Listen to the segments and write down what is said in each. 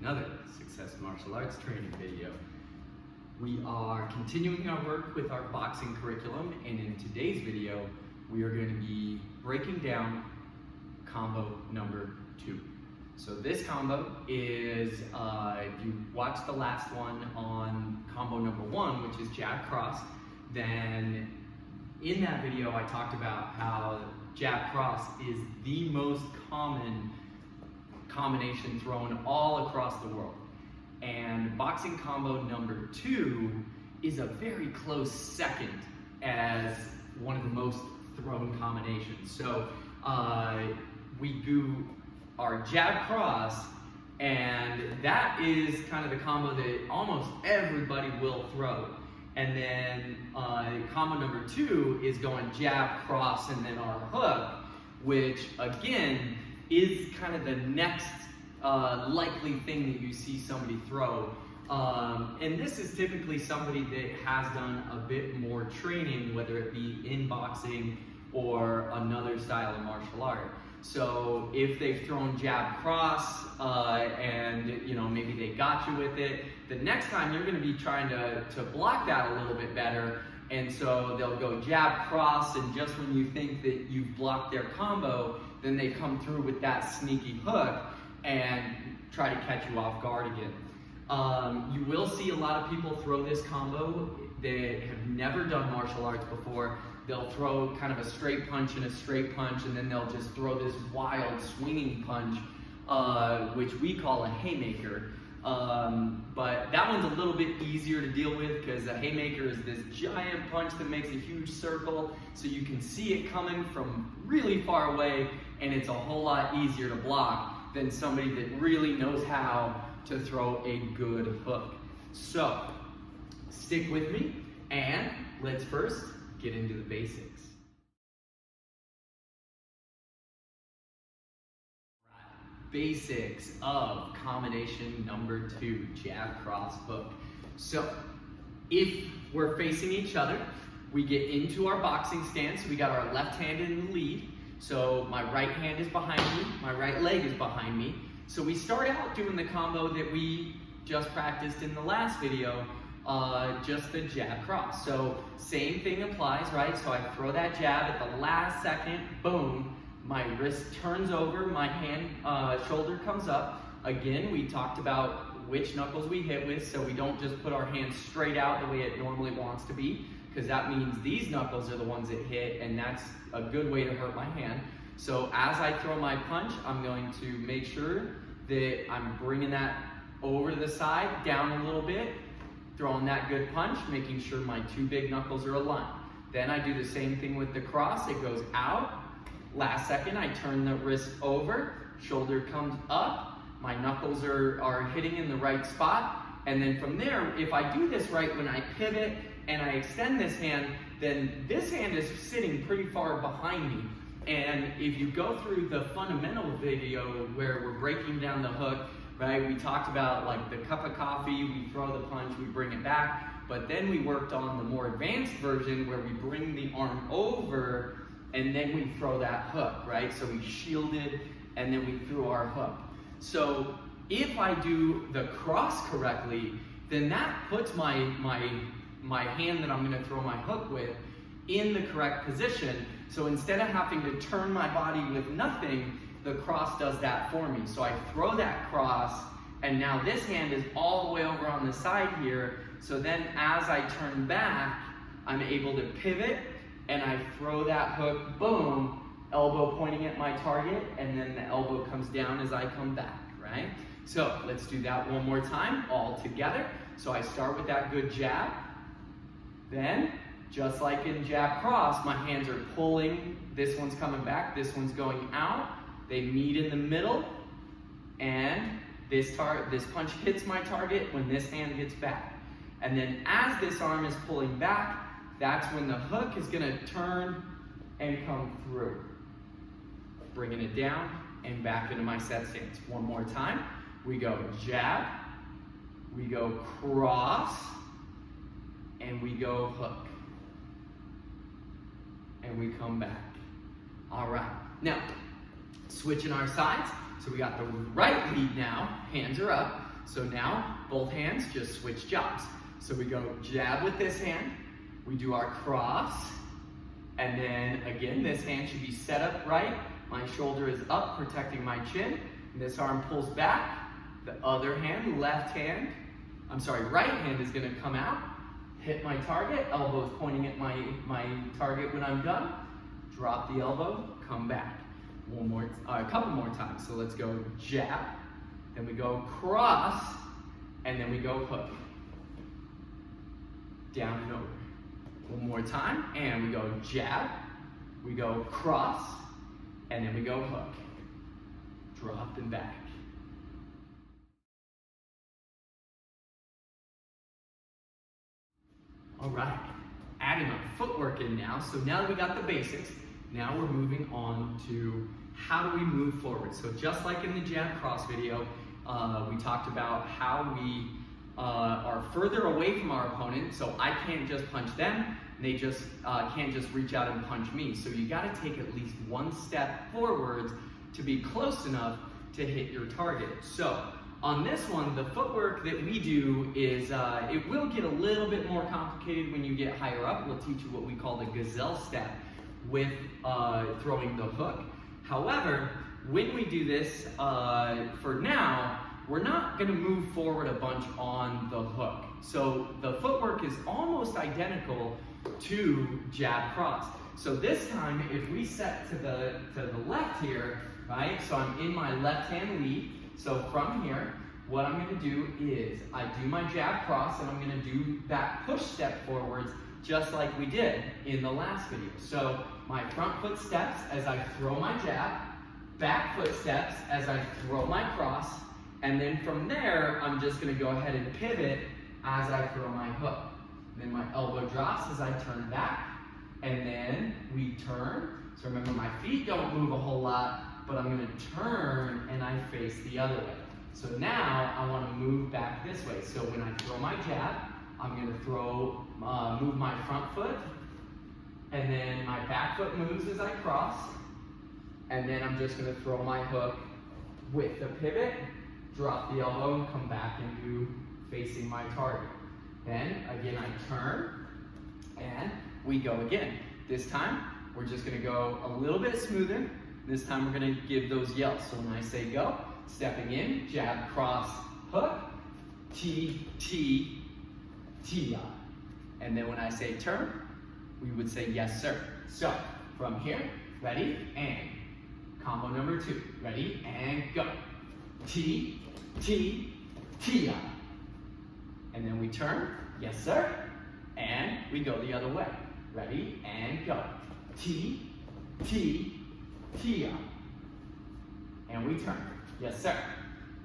another Success Martial Arts training video. We are continuing our work with our boxing curriculum, and in today's video we are going to be breaking down combo number 2. So this combo is, if you watched the last one on combo number 1, which is jab cross, then in that video I talked about how jab cross is the most common combination thrown all across the world. And boxing combo number 2 is a very close second as one of the most thrown combinations. So we do our jab cross, and that is kind of the combo that almost everybody will throw. And then combo number 2 is going jab cross and then our hook, which again is kind of the next likely thing that you see somebody throw. And this is typically somebody that has done a bit more training, whether it be in boxing or another style of martial art. So if they've thrown jab cross and maybe they got you with it, the next time you're going to be trying to block that a little bit better. And so they'll go jab cross, and just when you think that you've blocked their combo, then they come through with that sneaky hook and try to catch you off guard again. You will see a lot of people throw this combo that have never done martial arts before. They'll throw kind of a straight punch and a straight punch, and then they'll just throw this wild swinging punch, which we call a haymaker. But that one's a little bit easier to deal with because a haymaker is this giant punch that makes a huge circle, so you can see it coming from really far away, and it's a whole lot easier to block than somebody that really knows how to throw a good hook. So stick with me, and let's first get into the basics. Basics of combination number 2, jab cross hook. So if we're facing each other, we get into our boxing stance. We got our left hand in the lead. So my right hand is behind me, my right leg is behind me. So we start out doing the combo that we just practiced in the last video, just the jab cross. So same thing applies, right? So I throw that jab at the last second, boom, my wrist turns over, my hand, shoulder comes up. Again, we talked about which knuckles we hit with, so we don't just put our hands straight out the way it normally wants to be, because that means these knuckles are the ones that hit, and that's a good way to hurt my hand. So as I throw my punch, I'm going to make sure that I'm bringing that over to the side, down a little bit, throwing that good punch, making sure my 2 big knuckles are aligned. Then I do the same thing with the cross. It goes out. Last second, I turn the wrist over, shoulder comes up, my knuckles are hitting in the right spot, and then from there, if I do this right, when I pivot and I extend this hand, then this hand is sitting pretty far behind me. And if you go through the fundamental video where we're breaking down the hook, right, we talked about like the cup of coffee, we throw the punch, we bring it back, but then we worked on the more advanced version where we bring the arm over and then we throw that hook, right? So we shielded and then we threw our hook. So if I do the cross correctly, then that puts my hand that I'm gonna throw my hook with in the correct position. So instead of having to turn my body with nothing, the cross does that for me. So I throw that cross, and now this hand is all the way over on the side here. So then as I turn back, I'm able to pivot, and I throw that hook, boom, elbow pointing at my target, and then the elbow comes down as I come back, right? So let's do that one more time, all together. So I start with that good jab, then, just like in jab cross, my hands are pulling, this one's coming back, this one's going out, they meet in the middle, and this punch hits my target when this hand gets back. And then as this arm is pulling back, that's when the hook is gonna turn and come through. Bringing it down and back into my set stance. One more time. We go jab, we go cross, and we go hook. And we come back. All right, now, switching our sides. So we got the right lead now, hands are up. So now, both hands just switch jobs. So we go jab with this hand, we do our cross, and then again, this hand should be set up right. My shoulder is up, protecting my chin. And this arm pulls back. The other hand, right hand is gonna come out, hit my target, elbows pointing at my target when I'm done. Drop the elbow, come back. A couple more times. So let's go jab, then we go cross, and then we go hook. Down and over. One more time, and we go jab, we go cross, and then we go hook. Drop and back. All right, adding our footwork in now. So now that we got the basics, now we're moving on to how do we move forward. So just like in the jab cross video, we talked about how we are further away from our opponent, so I can't just punch them, and they just can't just reach out and punch me. So you gotta take at least one step forwards to be close enough to hit your target. So on this one, the footwork that we do is, it will get a little bit more complicated when you get higher up. We'll teach you what we call the gazelle step with throwing the hook. However, when we do this, for now, we're not gonna move forward a bunch on the hook. So the footwork is almost identical to jab cross. So this time, if we set to the left here, right? So I'm in my left hand lead. So from here, what I'm gonna do is I do my jab cross, and I'm gonna do that push step forwards just like we did in the last video. So my front foot steps as I throw my jab, back foot steps as I throw my cross, and then from there, I'm just gonna go ahead and pivot as I throw my hook. Then my elbow drops as I turn back, and then we turn. So remember, my feet don't move a whole lot, but I'm gonna turn and I face the other way. So now I wanna move back this way. So when I throw my jab, I'm gonna move my front foot, and then my back foot moves as I cross, and then I'm just gonna throw my hook with the pivot, drop the elbow, and come back and do facing my target. Then again, I turn, and we go again. This time, we're just gonna go a little bit smoother. This time we're gonna give those yells. So when I say go, stepping in, jab, cross, hook, T, T, T. And then when I say turn, we would say yes, sir. So from here, ready, and combo number 2. Ready, and go. T, T, T. And then we turn, yes, sir. And we go the other way. Ready, and go. T, T, T. And we turn, yes, sir.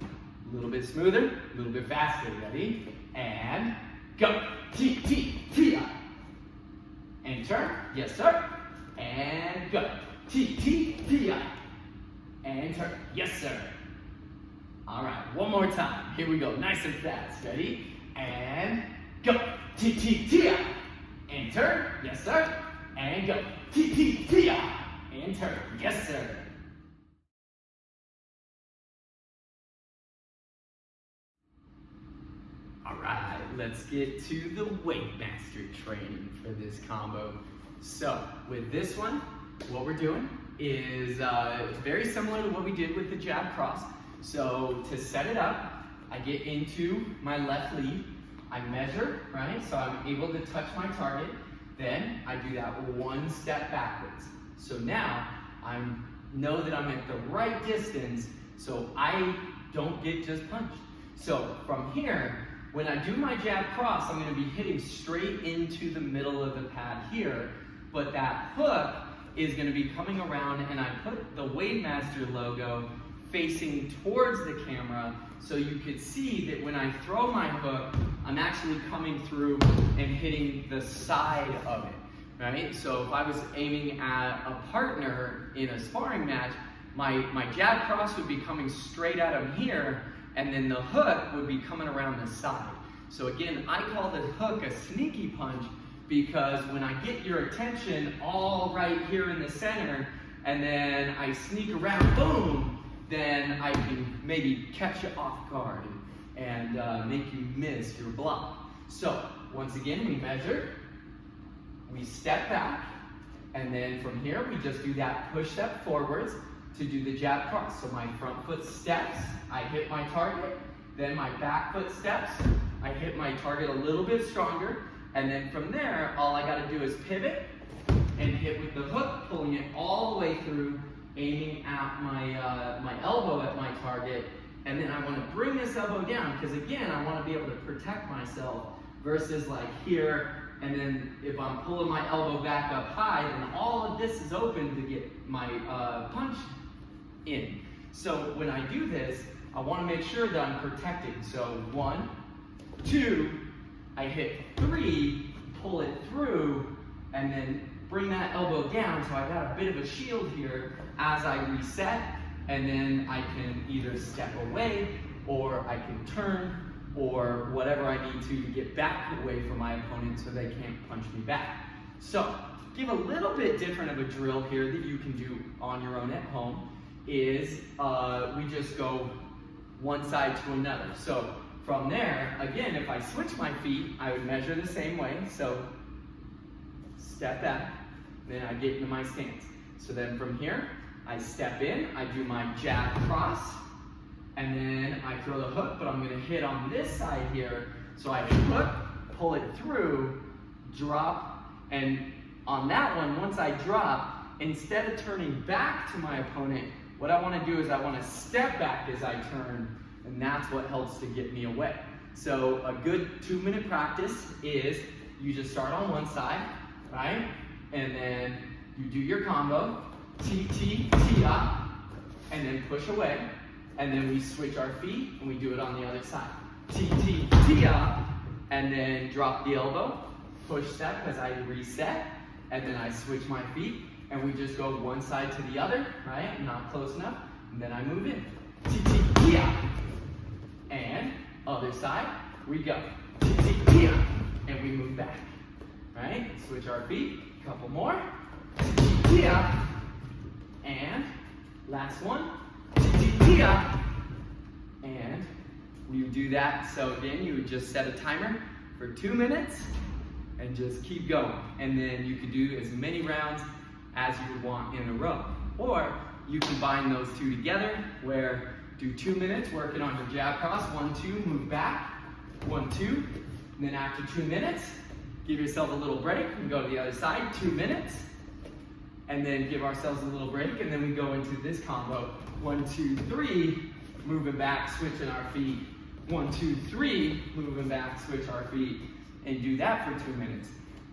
A little bit smoother, a little bit faster. Ready, and go. T, T, T. And turn, yes, sir. And go. T, T, T. And turn, yes, sir. All right, one more time. Here we go, nice and fast. Ready, and go. T, T, T. And turn, yes, sir. And go. T, T, T. And turn, yes, sir. All right, let's get to the WaveMaster training for this combo. So with this one, what we're doing is very similar to what we did with the jab cross. So to set it up, I get into my left lead, I measure, right? So I'm able to touch my target. Then I do that one step backwards. So now I know that I'm at the right distance, so I don't get just punched. So from here, when I do my jab cross, I'm gonna be hitting straight into the middle of the pad here, but that hook is gonna be coming around, and I put the WaveMaster logo facing towards the camera, so you could see that when I throw my hook, I'm actually coming through and hitting the side of it, right? So if I was aiming at a partner in a sparring match, my jab cross would be coming straight at him here, and then the hook would be coming around the side. So again, I call the hook a sneaky punch, because when I get your attention all right here in the center, and then I sneak around, boom, then I can maybe catch you off guard and make you miss your block. So once again, we measure, we step back, and then from here we just do that push step forwards to do the jab cross. So my front foot steps, I hit my target, then my back foot steps, I hit my target a little bit stronger, and then from there, all I gotta do is pivot and hit with the hook, pulling it all the way through, aiming at my elbow at my target, and then I wanna bring this elbow down, because again, I wanna be able to protect myself versus like here, and then if I'm pulling my elbow back up high, then all of this is open to get my punch in. So when I do this, I wanna make sure that I'm protecting. So 1, 2, I hit 3, pull it through, and then bring that elbow down, so I got a bit of a shield here as I reset, and then I can either step away, or I can turn, or whatever I need to get back away from my opponent so they can't punch me back. So, give a little bit different of a drill here that you can do on your own at home, is we just go one side to another. So, from there, again, if I switch my feet, I would measure the same way. So, step back, then I get into my stance. So then from here, I step in, I do my jab cross, and then I throw the hook, but I'm gonna hit on this side here. So I hook, pull it through, drop, and on that one, once I drop, instead of turning back to my opponent, what I wanna do is I wanna step back as I turn, and that's what helps to get me away. So a good 2-minute practice is you just start on one side, right? And then you do your combo, T, up, and then push away. And then we switch our feet and we do it on the other side. T, up, and then drop the elbow, push step as I reset, and then I switch my feet, and we just go one side to the other, right? Not close enough, and then I move in. T, up, and other side, we go. T, up, and we move back, right? Switch our feet, couple more. T, up, and last one. T, up, and we do that. So again, you would just set a timer for 2 minutes and just keep going. And then you could do as many rounds as you would want in a row. Or you combine those two together, where do 2 minutes working on your jab cross, 1, 2, move back, 1, 2, and then after 2 minutes, give yourself a little break and go to the other side, 2 minutes, and then give ourselves a little break, and then we go into this combo, 1, 2, 3, moving back, switching our feet, 1, 2, 3, moving back, switch our feet, and do that for 2 minutes.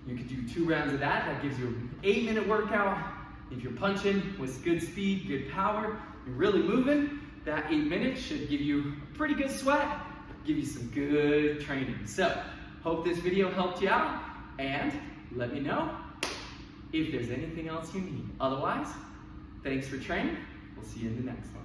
You could do 2 rounds of that. That gives you an 8-minute workout. If you're punching with good speed, good power, you're really moving, that 8 minutes should give you a pretty good sweat, give you some good training. So, hope this video helped you out, and let me know if there's anything else you need. Otherwise, thanks for training. We'll see you in the next one.